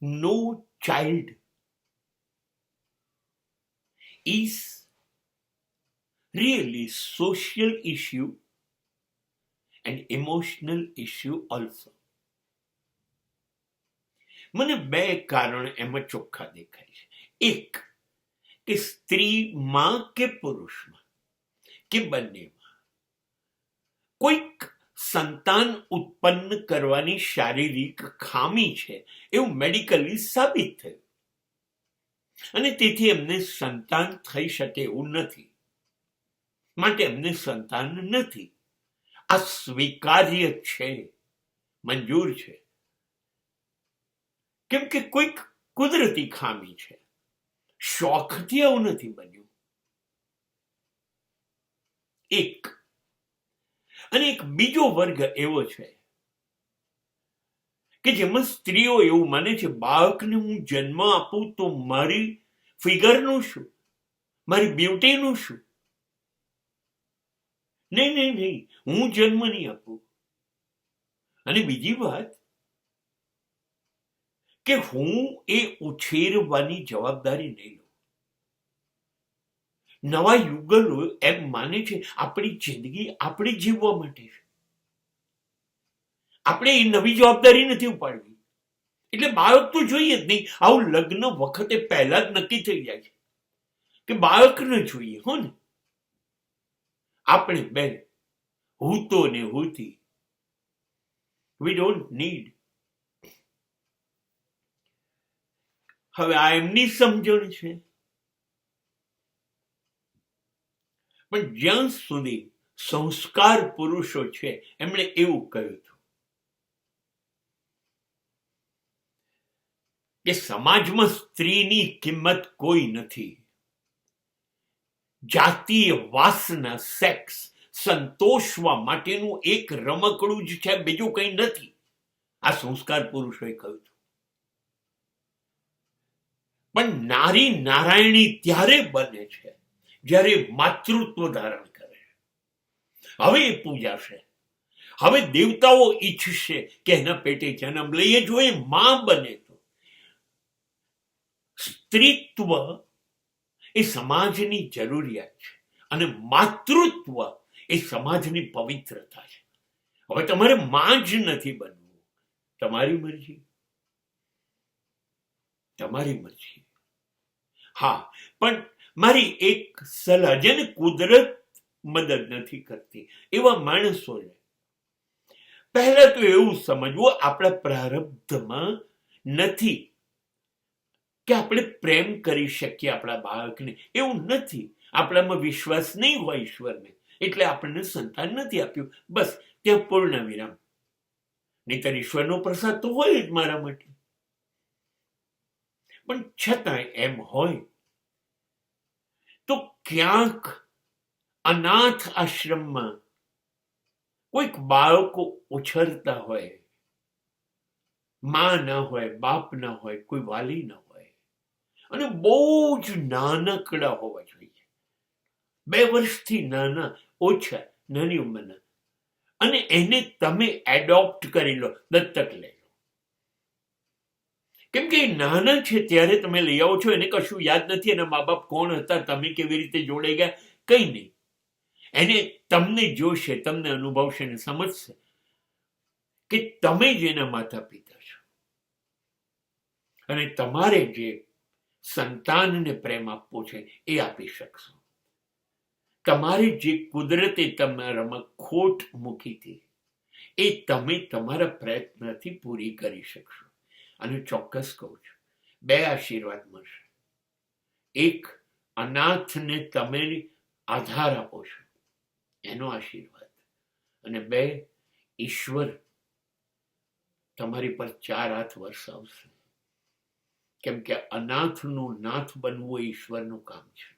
no child is really social issue and emotional issue also. મને બે કારણ એમાં ચોખ્ખા દેખાય છે. એક કે સ્ત્રીમાં કે પુરુષમાં કે બંનેમાં કોઈક સંતાન ઉત્પન્ન કરવાની શારીરિક ખામી છે એવું મેડિકલી સાબિત થયું અને તેથી એમને સંતાન થઈ શકે એવું નથી, માટે એમને સંતાન નથી. આ સ્વીકાર્ય છે, મંજૂર છે, કેમ કે કોઈક કુદરતી ખામી છે, શોખથી આવું નથી બન્યું. એક અને એક બીજો વર્ગ એવો છે કે જેમાં સ્ત્રીઓ એવું માને છે બાળકને હું જન્મ આપું તો મારી ફિગરનું શું, મારી બ્યુટીનું શું? નહીં નહીં નહીં, હું જન્મ નહીં આપું. અને બીજી વાત કે હું એ ઉછેરવાની જવાબદારી નહીં લઉં. નવા યુગલો એમ માને છે આપણી જિંદગી આપણે જીવવા માટે છે, આપણે એ નવી જવાબદારી નથી ઉપાડવી. એટલે બાળક તો જોઈએ જ નહીં. આવું લગ્ન વખતે પહેલા જ નક્કી થઈ જાય છે કે બાળક ન જોઈએ. હો ને, આપણે બેન હૂતો ને હૂતી, વી ડોન્ટ નીડ. હવે આ એમની સમજણ છે, પણ જ્યાં સુધી સંસ્કાર પુરુષો છે એમણે એવું કહ્યું હતું કે સમાજમાં સ્ત્રીની કિંમત કોઈ નથી. જાતીય વાસના, સેક્સ સંતોષવા માટેનું એક રમકડું જ છે, બીજું કંઈ નથી. આ સંસ્કાર પુરુષોએ કહ્યું હતું. પણ નારી નારાયણી ત્યારે બને છે જ્યારે માતૃત્વ ધારણ કરે. હવે એ પૂજાશે, હવે દેવતાઓ ઈચ્છશે કે એના પેટે જન્મ લઈએ. જો એ માં બને તો સ્ત્રીત્વ એ સમાજની જરૂરિયાત છે અને માતૃત્વ એ સમાજની પવિત્રતા છે. હવે તમારે માં જ નથી બનવું, તમારી મરજી, તમારી મરજી. હા, પણ મારી એક સલાહ, જેને કુદરત મદદ નથી કરતી એવા માણસોને પહેલા તો એવું સમજવું આપણા પ્રારબ્ધમાં નથી કે આપણે પ્રેમ કરી શકીએ આપણા બાળકને. એવું નથી. આપણામાં વિશ્વાસ નહીં હોય ઈશ્વરને, એટલે આપણને સંતાન નથી આપ્યું. બસ ત્યાં પૂર્ણ વિરામ. નહીંતર ઈશ્વરનો પ્રસાદ તો હોય જ મારા માટે. પણ છતાં એમ હોય તો ક્યાંક અનાથ આશ્રમમાં કોઈક બાળકો ઉછરતા હોય, માં ના હોય, બાપ ના હોય, કોઈ વાલી ના હોય, અને બહુ જ નાનકડા હોવા જોઈએ, 2 વર્ષથી નાના, ઓછા, નાની ઉંમરના, અને એને તમે એડોપ્ટ કરી લો, દત્તક લઈ લો. કેમ કે એ નાના છે ત્યારે તમે લઈ આવો છો, એને કશું યાદ નથી એના મા બાપ કોણ હતા, તમે કેવી રીતે જોડાઈ ગયા, કંઈ નહીં. એને તમને જોશે, તમને અનુભવશે ને સમજશે કે તમે જ એના માતા પિતા છો. અને તમારે જે સંતાનને પ્રેમ આપવો છે એ આપી શકશો. તમારે જે કુદરતે તમારામાં ખોટ મૂકી હતી એ તમે તમારા પ્રયત્નથી પૂરી કરી શકશો. અને ચોક્કસ કહું છું, 2 આશીર્વાદ મળશે. એક, અનાથને તમે આધાર આપો છો એનો આશીર્વાદ, અને 2, ઈશ્વર તમારી પર 4 હાથ વરસાવશે. કેમ કે અનાથનું નાથ બનવું એ ઈશ્વરનું કામ છે.